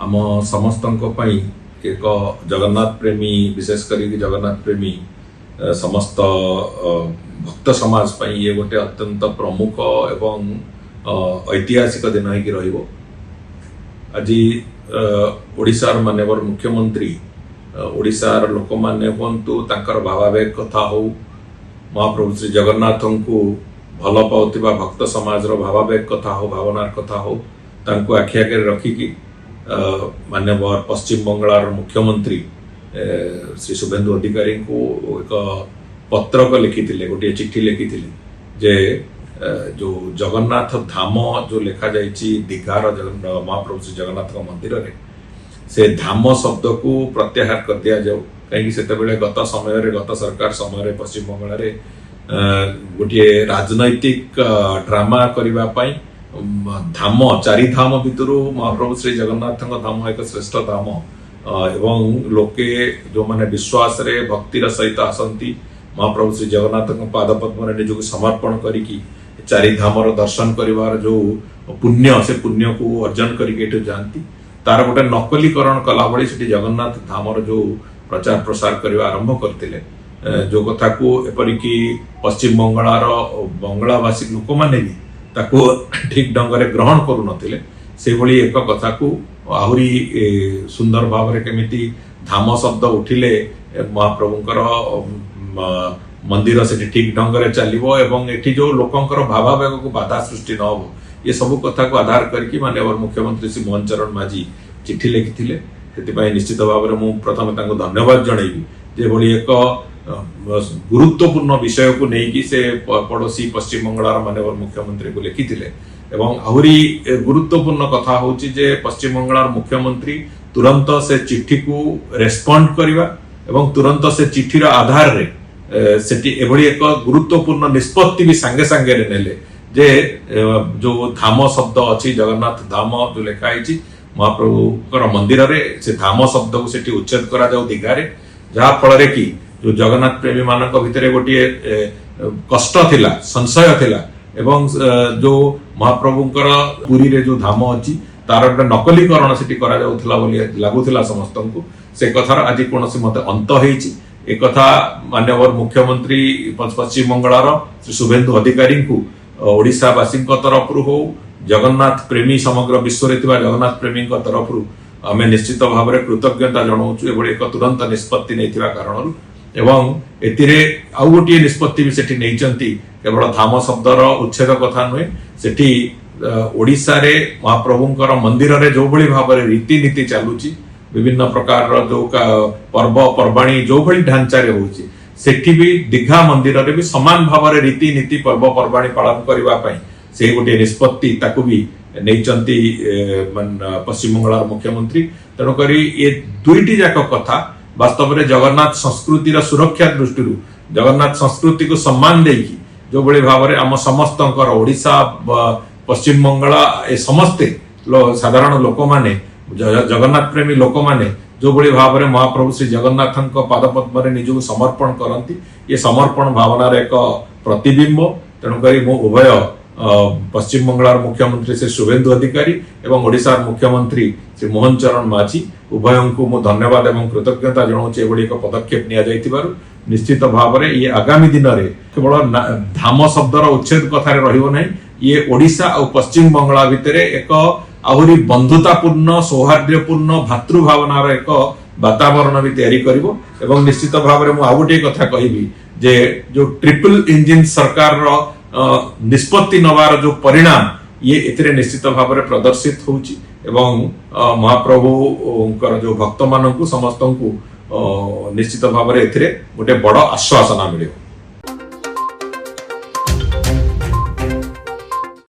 आम समस्तंक पई एक जगन्नाथ प्रेमी विशेष करी जगन्नाथ प्रेमी समस्त भक्त समाज पई ये गोटे अत्यंत प्रमुख एवं ऐतिहासिक दिन होगी रहिबो। आज ओडिशार माननीय मुख्यमंत्री ओडिशार लोक माने हुंतु तांकर भावावेग कथा हो महाप्रभु श्री जगन्नाथ को भल पाउथिबा भक्त समाज रो भावावेग कथा हो भावनार कथा हो तांको आखि आगे रखिकी माननीय पश्चिम बंगाल मुख्यमंत्री श्री शुभेन्दु अधिकारी को एक पत्रक लिखिथिले गोटे चिट्ठी लिखिथिले जे जो जगन्नाथ धाम जो लिखा जाइछि दीघार महाप्रभु श्री जगन्नाथ मंदिर रे से धाम शब्द को प्रत्याहार कर दिया जाऊ कहीं से गत समय गत सरकार समय पश्चिम बंगाल रे गोटे राजनैतिक ड्रामा करबा पई धाम चारि धाम भितर महाप्रभु श्री जगन्नाथ धाम एक श्रेष्ठ धाम एवं लोके जो माने विश्वास रे भक्तिर सहित आसंती महाप्रभु श्री जगन्नाथ पाद पद्म निजक समर्पण करिकी चारि धामर दर्शन करिवार जो पुण्य से पुण्य को अर्जन करके जाती तार गोटे नकलीकरण कला भली से जगन्नाथ धामर जो प्रचार प्रसार करने आरंभ करते जो कथा को एपरिकी पश्चिम बंगाल बंगलावासी लोक मैंने भी ताको ठीक ढंग से ग्रहण करू नथिले से भली एक कथा को आहुरी सुंदर भाव में केमिति धाम शब्द उठिले महाप्रभुंकर मंदिर से ठीक ढंग से चलिबो एवं एठी जो लोकंकर भावावेग को बाधा सृष्टि न हो ये सब कथा को आधार करके माननीय मुख्यमंत्री श्री मोहन चरण माझी चिट्ठी लिखिथिले। सेतिपई निश्चित भाव में मु प्रथम तांको धन्यवाद जणैबी जे भली एक गुरुत्वपूर्ण विषय को नहीं से पड़ोसी पश्चिम बंगाल माननीय मुख्यमंत्री को लिखिथिले एवं आहुरी गुरुत्वपूर्ण कथा होची जे पश्चिम बंगाल मुख्यमंत्री तुरंत से चिट्ठी को रेस्पॉन्ड करिवा एवं तुरंत से चिट्ठीर आधार रे सेठी एभली एक गुरुत्वपूर्ण निष्पत्ति भी सांगे सांगे रे नेले जे जो धाम शब्द अच्छी जगन्नाथ धाम जो लिखाई महाप्रभुकर मंदिर रे से धाम शब्द को सेठी उच्छेद करा जाऊ दीघारे जहा फल कि जो जगन्नाथ प्रेमी मानक भितर गोटे कष्ट थिला संशय थिला एवं जो महाप्रभुकर पुरी रे जो धाम अच्छी तार गोटे नकलीकरण सेठी करा जाउथला बोली लागुथला समस्त को से कथार आज कोनोसी मते अंत हेछि एक कथा माननीय मुख्यमंत्री पश्चिम बंगाल श्री शुभेन्दु अधिकारी को ओडिशावासी तरफ हो जगन्नाथ प्रेमी समग्र विश्व में जगन्नाथ प्रेमी तरफ आम निश्चित भाव में कृतज्ञता जनाऊँ एभली एक तुरंत निष्पत्ति नहीं कारण एवं एतिरे आउ गोटे निष्पत्ति भी सेठी नैचंती केवल धाम शब्दर उच्छेद कथा नुहे सेठी ओडिशा रे महाप्रभुंकर मंदिर रे जो भली भाव में रीतिनीति चलुची विभिन्न प्रकार जो पर्व पर्वाणी जो भली ढांचा रे होची सेठी भी दीघा मंदिर रे भी समान भाव में रीतिनीति पर्व पर्वाणी पालन करबा पई से गोटे निष्पत्ति ताकू भी नैचंती पश्चिम बंगाल मुख्यमंत्री तेणु करी ये दुईटी जाक कथा वास्तव में जगन्नाथ संस्कृतिर सुरक्षा दृष्टि जगन्नाथ संस्कृति को सम्मान देकी जो भली भाव में आम समस्तंकर ओडिशा पश्चिम बंगाल ए समस्ते साधारण लोक माने जगन्नाथ प्रेमी लोक माने जो भली भाव में महाप्रभु श्री जगन्नाथ पाद पद्म निजक समर्पण करती ये समर्पण भावनार एक प्रतिबिंब तेणुक मु उभय पश्चिम बंगाल मुख्यमंत्री श्री शुभेन्दु अधिकारी एवं ओडिशा मुख्यमंत्री श्री मोहन चरण माझी उभय को मु धन्यवाद एवं कृतज्ञता जनाऊँ एभली एक पदक्षेप निया निश्चित भाव में ये आगामी दिन में केवल धाम शब्दर उच्छेद कथार रहिबो नहीं ये ओडिशा और पश्चिम बंगाल भितर एक आहुरी बंधुतापूर्ण सौहार्द्यपूर्ण भातृभावनार एक वातावरण भी तैयारी करिवो एवं निश्चित भाव में आउ गोटे कथा कहबी जे जो ट्रिपल इंजिन सरकार निष्पत्ति नवार जो परिणाम ये एथिरे निश्चित भाव में प्रदर्शित होउची एवं महाप्रभुंकर जो भक्त मानकु समस्तंकु निश्चित भाव में एथिरे गोटे बड़ आश्वासना मिलियो।